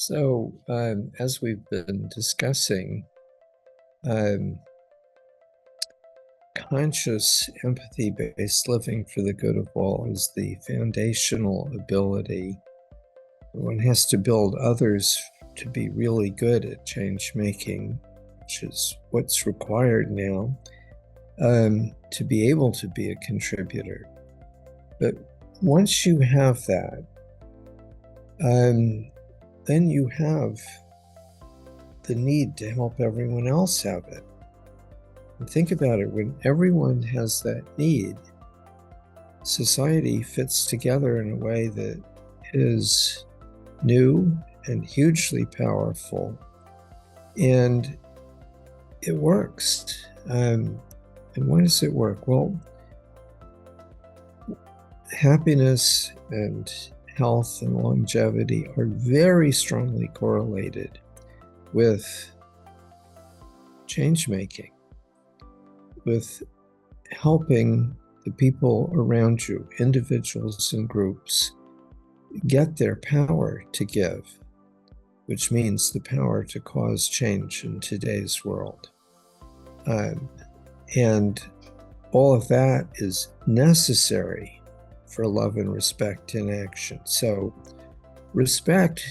So, as we've been discussing, um, conscious empathy-based living for the good of all is the foundational ability. One has to build others to be really good at change making, which is what's required now, to be able to be a contributor. But once you have that, then you have the need to help everyone else have it. And think about it, when everyone has that need, society fits together in a way that is new and hugely powerful, and it works. And why does it work? Well, happiness and health and longevity are very strongly correlated with change making, with helping the people around you, individuals and groups, get their power to give, which means the power to cause change in today's world. And all of that is necessary for love and respect in action. So respect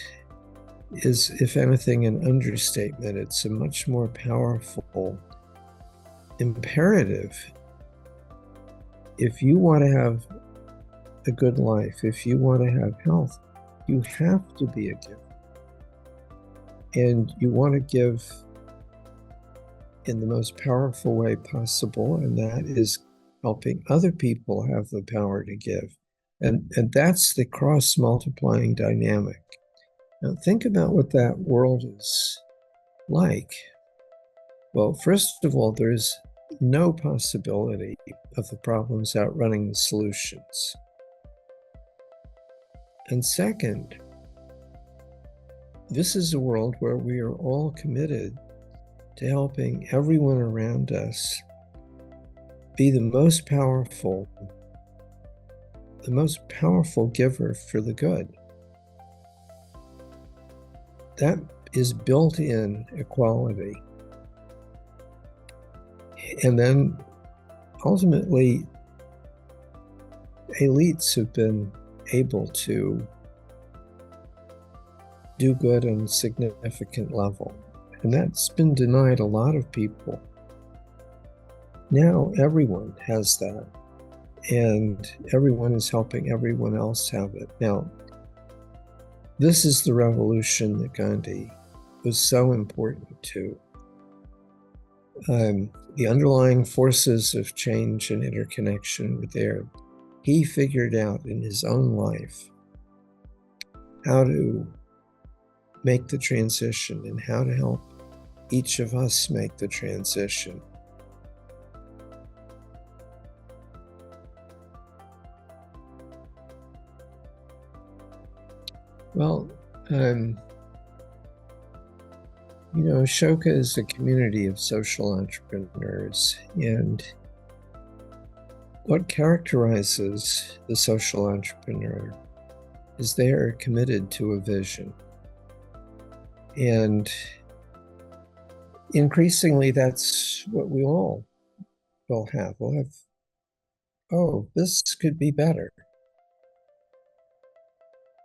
is, if anything, an understatement. It's a much more powerful imperative. If you want to have a good life, if you want to have health, you have to be a giver. And you want to give in the most powerful way possible, and that is helping other people have the power to give. And that's the cross-multiplying dynamic. Now think about what that world is like. Well, first of all, there's no possibility of the problems outrunning the solutions. And second, this is a world where we are all committed to helping everyone around us be the most powerful giver for the good. That is built-in equality. And then ultimately, elites have been able to do good on a significant level. And that's been denied a lot of people. Now everyone has that, and everyone is helping everyone else have it. Now, this is the revolution that Gandhi was so important to. The underlying forces of change and interconnection were there. He figured out in his own life how to make the transition and how to help each of us make the transition. Well, Ashoka is a community of social entrepreneurs, and what characterizes the social entrepreneur is they are committed to a vision. And increasingly, that's what we all will have. We'll have, oh, this could be better.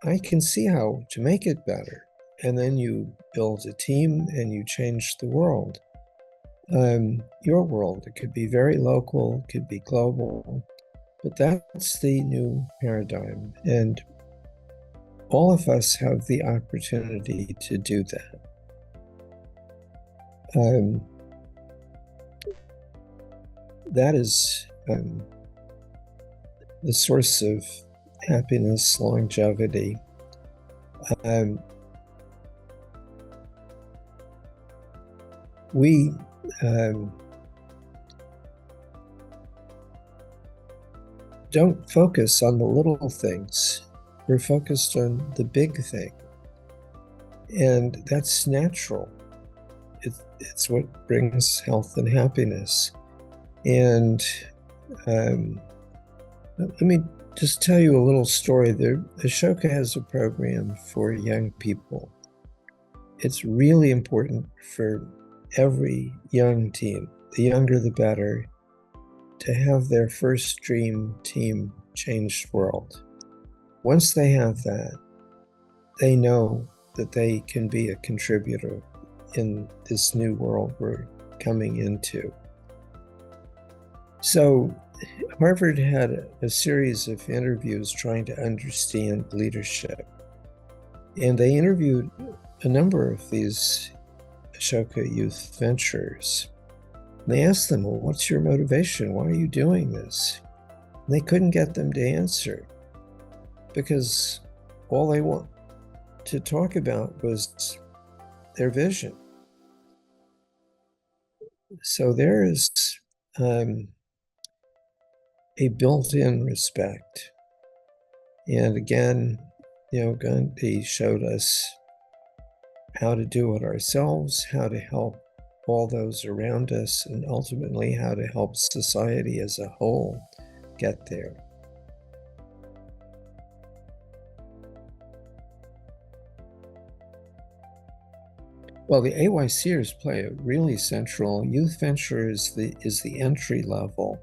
I can see how to make it better. And then you build a team and you change the world. Your world, it could be very local, it could be global, but that's the new paradigm. And all of us have the opportunity to do that. That is the source of happiness, longevity. We don't focus on the little things. We're focused on the big thing. And that's natural. It's what brings health and happiness. And let me just tell you a little story. Ashoka has a program for young people. it's really important for every young team, the younger the better, to have their first dream team changed world. Once they have that, they know that they can be a contributor in this new world we're coming into. So Harvard had a series of interviews trying to understand leadership. And they interviewed a number of these Ashoka youth ventures. And they asked them, well, what's your motivation? Why are you doing this? And they couldn't get them to answer because all they want to talk about was their vision. So there is a built-in respect. And again, Gandhi showed us how to do it ourselves, how to help all those around us, and ultimately how to help society as a whole get there. Well, the AYCers play a really central. Youth venture is the entry level,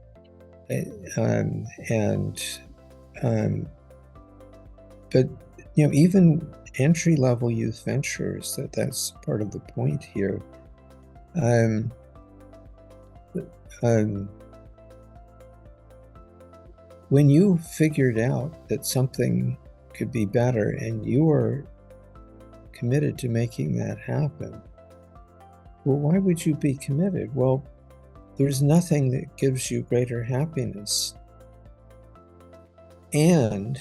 but even entry-level youth ventures, that's part of the point here. When you figured out that something could be better and you were committed to making that happen, well, why would you be committed? Well, there's nothing that gives you greater happiness. And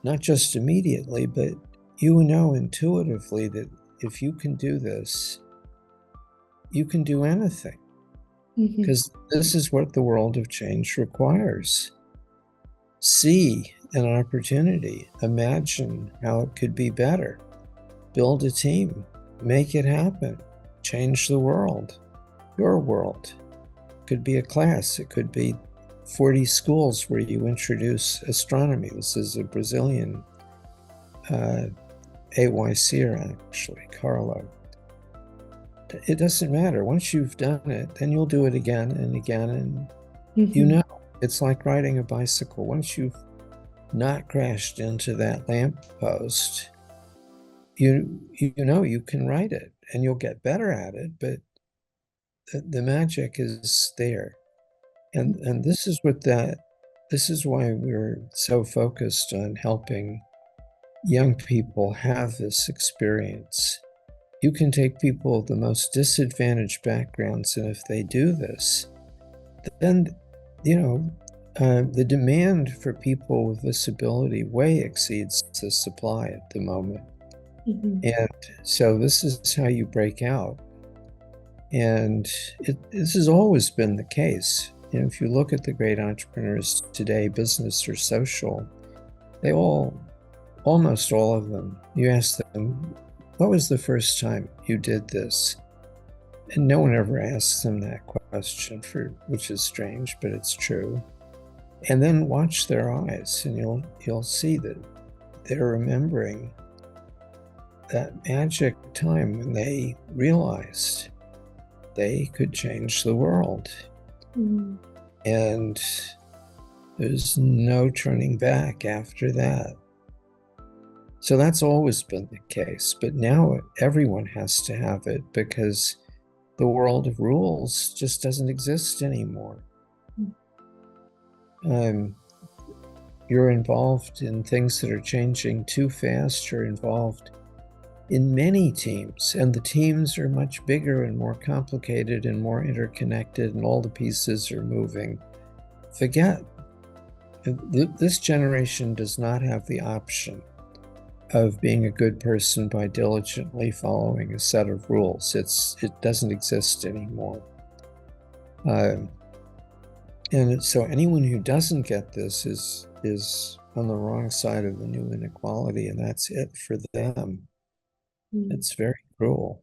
not just immediately, but you know intuitively that if you can do this, you can do anything. Because this is what the world of change requires. See an opportunity, imagine how it could be better, build a team, make it happen, change the world, your world. It could be a class, it could be 40 schools where you introduce astronomy. This is a Brazilian AYCer, actually, Carlo. It doesn't matter. Once you've done it, then you'll do it again and again. And it's like riding a bicycle. Once you've not crashed into that lamppost, you know you can ride it and you'll get better at it, but the magic is there. And this is why we're so focused on helping young people have this experience. You can take people of the most disadvantaged backgrounds, and if they do this, then the demand for people with disability way exceeds the supply at the moment. And so this is how you break out. And this has always been the case. If you look at the great entrepreneurs today, business or social, almost all of them, you ask them, what was the first time you did this? And no one ever asks them that question, which is strange, but it's true. And then watch their eyes, and you'll see that they're remembering that magic time when they realized they could change the world. And there's no turning back after that. So that's always been the case, but now everyone has to have it because the world of rules just doesn't exist anymore. You're involved in things that are changing too fast. You're involved in many teams, and the teams are much bigger and more complicated and more interconnected, and all the pieces are moving. Forget. This generation does not have the option of being a good person by diligently following a set of rules. It doesn't exist anymore. And so anyone who doesn't get this is on the wrong side of the new inequality, and that's it for them. It's very cruel.